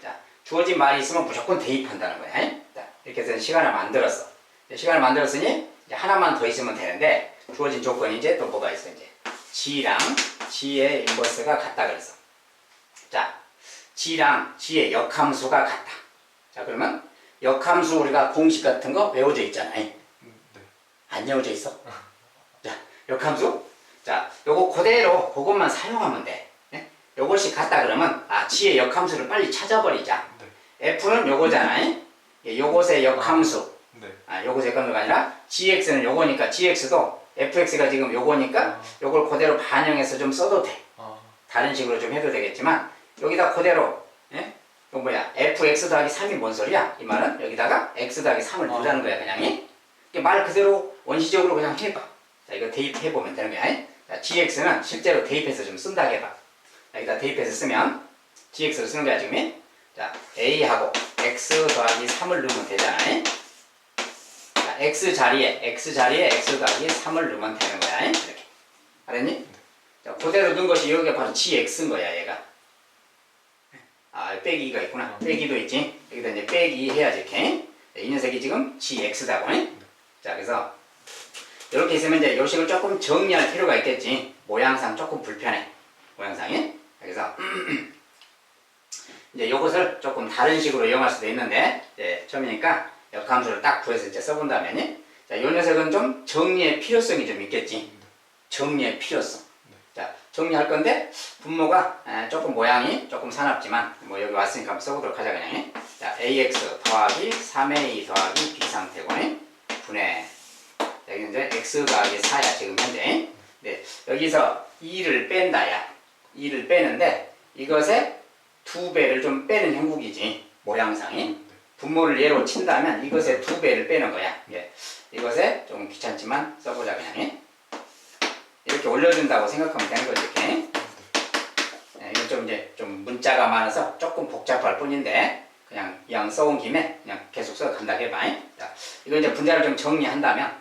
자, 주어진 말이 있으면 무조건 대입한다는 거야. 자, 이렇게 해서 시간을 만들었어. 시간을 만들었으니 이제 하나만 더 있으면 되는데 주어진 조건이 이제 또 뭐가 있어 이제 G랑 G의 인버스가 같다 그랬어. 자, G랑 G의 역함수가 같다. 자, 그러면 역함수 우리가 공식 같은 거 외워져 있잖아. 안 외워져 있어? 자, 역함수. 자, 요거 그대로 그것만 사용하면 돼. 요것이 같다 그러면 G의 역함수를 빨리 찾아버리자. F는 요거잖아. 요것의 역함수. 요것의 역함수가 아니라 gx는 요거니까 gx도 fx가 지금 요거니까 요걸 그대로 반영해서 좀 써도 돼. 다른 식으로 좀 해도 되겠지만 여기다 그대로 이거 뭐야? fx 더하기 3이 뭔 소리야? 이 말은 여기다가 x 더하기 3을 넣으라는 거야 그냥. 말 그대로 원시적으로 그냥 해봐. 자, 이거 대입해보면 되는 거야. 자, gx는 실제로 대입해서 좀 쓴다 해봐. 여기다 대입해서 쓰면 gx를 쓰는 거야 지금. 자, a하고 x 더하기 3을 넣으면 되잖아. 자, x 자리에 x 더하기 3을 넣으면 되는 거야. 이렇게. 알았니? 자, 그대로 넣은 것이 여기가 바로 gx인 거야 얘가. 아, 빼기 2가 있구나. 빼기 2도 있지. 여기다 이제 빼기 2 해야지 이렇게. 이 녀석이 지금 gx다고. 자, 그래서 이렇게 있으면 이제 요식을 조금 정리할 필요가 있겠지. 모양상 조금 불편해. 모양상이. 그래서 이제 요것을 조금 다른 식으로 이용할 수도 있는데, 이제 처음이니까 역함수를 딱 구해서 이제 써본다면, 자, 요 녀석은 좀 정리의 필요성이 좀 있겠지. 정리의 필요성. 자, 정리할 건데, 분모가 조금 모양이 조금 사납지만, 뭐 여기 왔으니까 한번 써보도록 하자, 그냥. 자, ax 더하기 3a 더하기 b 상태고, 분해. 여기 이제 x 더하기 4야, 지금 현재. 네, 여기서 2를 뺀다, 야. 2를 빼는데, 이것의 2배를 좀 빼는 형국이지, 모양상이. 분모를 예로 친다면 이것의 2배를 빼는 거야. 예. 이것에 좀 귀찮지만 써보자, 그냥. 이렇게 올려준다고 생각하면 되는 거지, 이렇게. 예, 이건 좀 이제 좀 문자가 많아서 조금 복잡할 뿐인데, 그냥 이왕 써온 김에 그냥 계속 써간다 해봐. 자, 이거 이제 분자를 좀 정리한다면,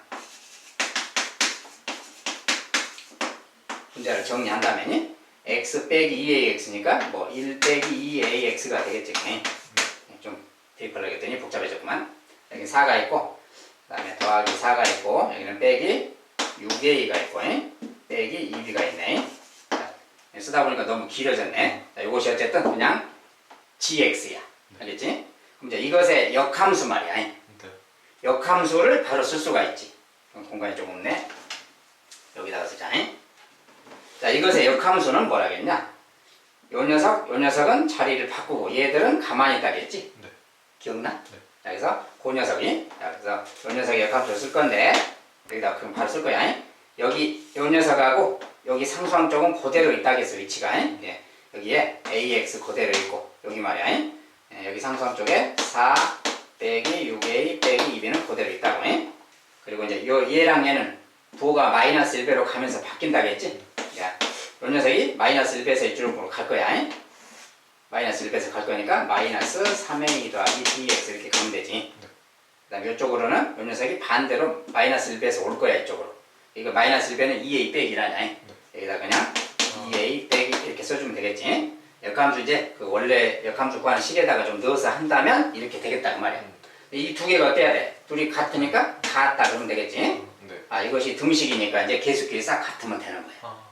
분자를 정리한다면, x 빼기 2ax니까 뭐 1 빼기 2ax가 되겠지. 좀 대입하려고 했더니 복잡해졌구만. 여기 4가 있고, 그 다음에 더하기 4가 있고, 여기는 빼기 6a가 있고, 빼기 2b가 있네. 자, 쓰다 보니까 너무 길어졌네. 자, 이것이 어쨌든 그냥 gx야. 알겠지? 그럼 이제 이것의 역함수 말이야. 역함수를 바로 쓸 수가 있지. 공간이 좀 없네. 여기다가 쓰자. 자, 이것의 역함수는 뭐라겠냐? 요 녀석은 자리를 바꾸고 얘들은 가만히 있다겠지? 네. 기억나? 네. 자, 그래서 그 녀석이, 자, 그래서 요 녀석의 역함수를 쓸 건데, 여기다 그럼 바로 쓸 거야. 여기 요 녀석하고 여기 상수항 쪽은 그대로 있다겠어, 위치가. 예. 여기에 ax 그대로 있고, 여기 말이야. 예, 여기 상수항 쪽에 4 빼기 6a 빼기 2b는 그대로 있다고. 그리고 이제 얘랑 얘는 부호가 마이너스 1배로 가면서 바뀐다겠지? 야, 요 녀석이 마이너스 1배에서 이쪽으로 갈 거야. 마이너스 1배에서 갈 거니까 마이너스 3a 더하기 dx 이렇게 가면 되지. 그 다음에 이쪽으로는 요 녀석이 반대로 마이너스 1배에서 올 거야, 이쪽으로. 이거 마이너스 1배는 2a 빼기라냐. 여기다 그냥 2a 빼기 이렇게 써주면 되겠지. 역함수 이제 그 원래 역함수 구하는 식에다가 좀 넣어서 한다면 이렇게 되겠다 그 말이야. 이 두 개가 어때야 돼? 둘이 같으니까 같다 그러면 되겠지. 네. 아, 이것이 등식이니까 이제 계수끼리 싹 같으면 되는 거야.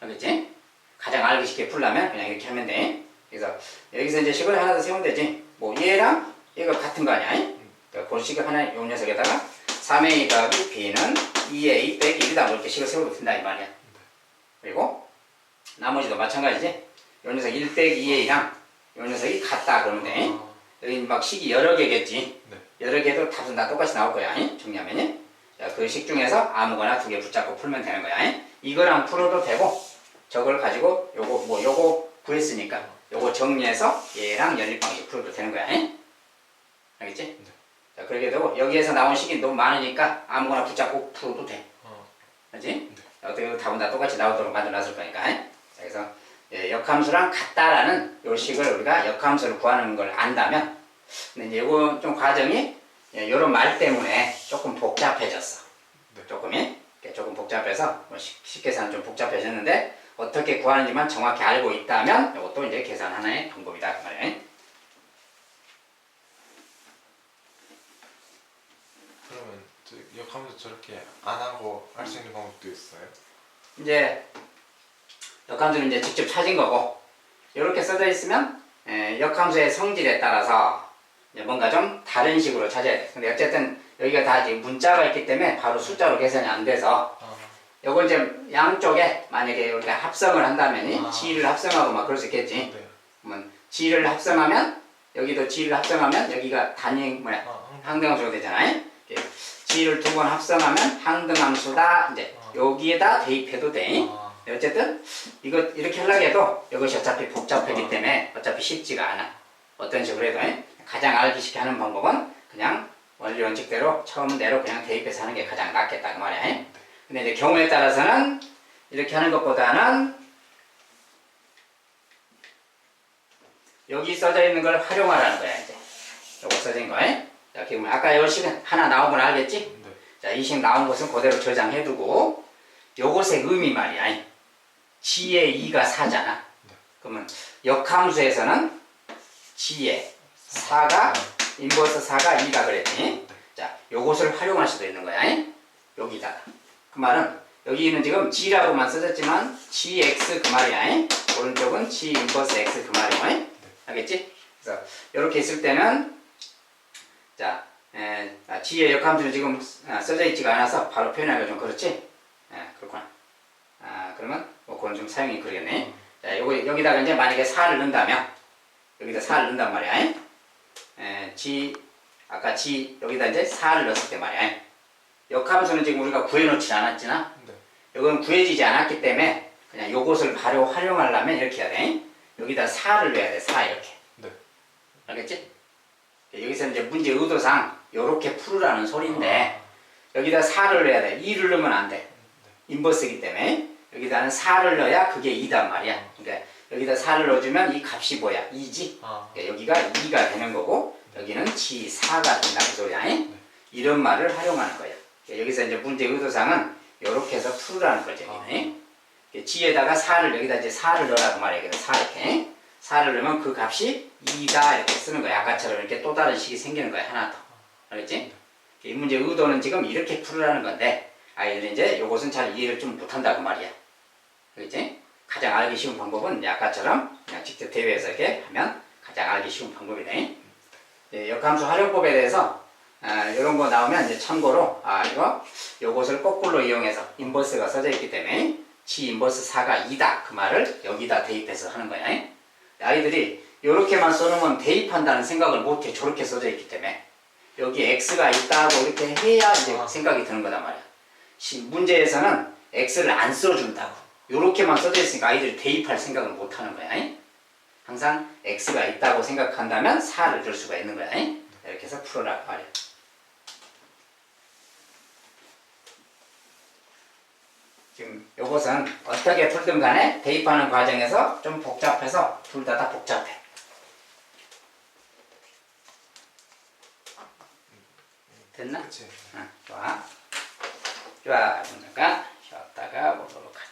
알겠지? 가장 알기 쉽게 풀려면 그냥 이렇게 하면 돼. 그래서 여기서 이제 식을 하나 더 세우면 되지. 뭐 얘랑 얘가 같은 거 아니야? 그러니까 그 식을 하나 요 녀석에다가 3a 더하기 b는 2a 빼기 1이다 뭐 이렇게 식을 세워도 된다 이 말이야. 그리고 나머지도 마찬가지지. 요 녀석 1 빼기 2a랑 요 녀석이 같다 그러면 돼. 여기 막 식이 여러 개겠지. 네. 여러 개도 답은 다 똑같이 나올 거야. 정리하면. 자, 그 식 중에서 아무거나 두 개 붙잡고 풀면 되는 거야. 이거랑 풀어도 되고, 저걸 가지고 요거 구했으니까 요거 정리해서 얘랑 연립 방식 풀어도 되는 거야. 알겠지? 네. 자, 그렇게 되고 여기에서 나온 식이 너무 많으니까 아무거나 붙잡고 풀어도 돼. 알지? 네. 어떻게 답은 다 똑같이 나오도록 만들어놨을 거니까. 자, 그래서 역함수랑 같다라는 요 식을 우리가 역함수를 구하는 걸 안다면, 근데 이제 요거 좀 과정이 요런 말 때문에 조금 복잡해졌어. 네. 조금 복잡해서 뭐 식계산은 좀 복잡해졌는데 어떻게 구하는지만 정확히 알고 있다면 이것도 이제 계산 하나의 방법이다 그 말이야. 그러면 역함수 저렇게 안 하고 할 수 있는 방법도 있어요? 이제 역함수는 이제 직접 찾은 거고, 이렇게 써져 있으면 역함수의 성질에 따라서 이제 뭔가 좀 다른 식으로 찾아야 돼. 근데 어쨌든 여기가 다 지금 문자가 있기 때문에 바로 숫자로 계산이 안 돼서, 요걸 이제 양쪽에 만약에 우리가 합성을 한다면 g를 합성하고 막 그럴 수 있겠지. 네. 그러면 g를 합성하면 여기도 g를 합성하면 여기가 단위 항등함수가 되잖아요. g를 두 번 합성하면 항등함수다. 이제 여기에다 대입해도 돼. 어쨌든 이거 이렇게 하려고 해도 이것이 어차피 복잡하기 때문에 어차피 쉽지가 않아. 어떤 식으로 해도 가장 알기 쉽게 하는 방법은 그냥 원리 원칙대로 처음대로 그냥 대입해서 하는 게 가장 낫겠다 그 말이야. 근데 이제 경우에 따라서는 이렇게 하는 것보다는 여기 써져 있는 걸 활용하라는 거야 이제. 요거 써진 거. 자, 그러면 아까 요식 하나 나온 건 알겠지? 네. 자, 이 식 나온 것은 그대로 저장해두고 요것의 의미 말이야. g의 2가 4잖아. 그러면 역함수에서는 g의 4가 인버스 4가 2가 그랬지. 자, 요것을 활용할 수도 있는 거야. 여기다가. 그 말은 여기는 지금 g라고만 써졌지만 gx 그 말이야. 오른쪽은 g 인버스 x 그 말이야. 알겠지? 그래서 이렇게 있을 때는 자, g의 역함수는 지금 써져 있지가 않아서 바로 표현하기가 좀 그렇지? 그렇구나. 그러면 뭐 그건 좀 사용이 그러겠네. 자, 여기다가 이제 만약에 4를 넣는다면 여기다 4를 넣는단 말이야. 아까 g 여기다 이제 4를 넣었을 때 말이야. 역함수는 지금 우리가 구해놓지 않았지나 이건 구해지지 않았기 때문에 그냥 요것을 바로 활용하려면 이렇게 해야 돼. 여기다 4를 넣어야 돼. 4 이렇게. 알겠지? 여기서 이제 문제 의도상 요렇게 풀으라는 소리인데 여기다 4를 넣어야 돼. 2를 넣으면 안 돼. 인버스이기 때문에 여기다는 4를 넣어야 그게 2단 말이야. 그러니까 여기다 4를 넣어주면 이 값이 뭐야? 2지? 그러니까 여기가 2가 되는 거고 여기는 G4가 된다는 소리야. 이런 말을 활용하는 거야. 그러니까 여기서 이제 문제 의도상은 요렇게 해서 풀으라는 거죠. G에다가 4를 여기다 이제 4를 넣으라고 말이야. 여기다 4 이렇게. 4를 넣으면 그 값이 2다 이렇게 쓰는 거야. 아까처럼 이렇게 또 다른 식이 생기는 거야. 하나 더. 알겠지? 이 문제 의도는 지금 이렇게 풀으라는 건데 아이들이 이제 요것은 잘 이해를 좀 못한다고 말이야. 알겠지? 가장 알기 쉬운 방법은 이제 아까처럼 그냥 직접 대비해서 이렇게 하면 가장 알기 쉬운 방법이네. 역함수 활용법에 대해서 이런 거 나오면 이제 참고로 요것을 거꾸로 이용해서 인버스가 써져 있기 때문에 G 인버스 4가 2다 그 말을 여기다 대입해서 하는 거야. 아이들이 이렇게만 써놓으면 대입한다는 생각을 못해. 저렇게 써져 있기 때문에 여기 X가 있다고 이렇게 해야 이제 생각이 드는 거단 말이야. 문제에서는 X를 안 써준다고 이렇게만 써져 있으니까 아이들이 대입할 생각을 못 하는 거야. 항상 X가 있다고 생각한다면 4를 줄 수가 있는 거야. 이렇게 해서 풀어라 말이야. 지금 요것은 어떻게 풀든 간에 대입하는 과정에서 좀 복잡해서 둘 다 복잡해. 됐나? 그치. 좋아. 좋아. 잠깐 쉬었다가 보도록 하자.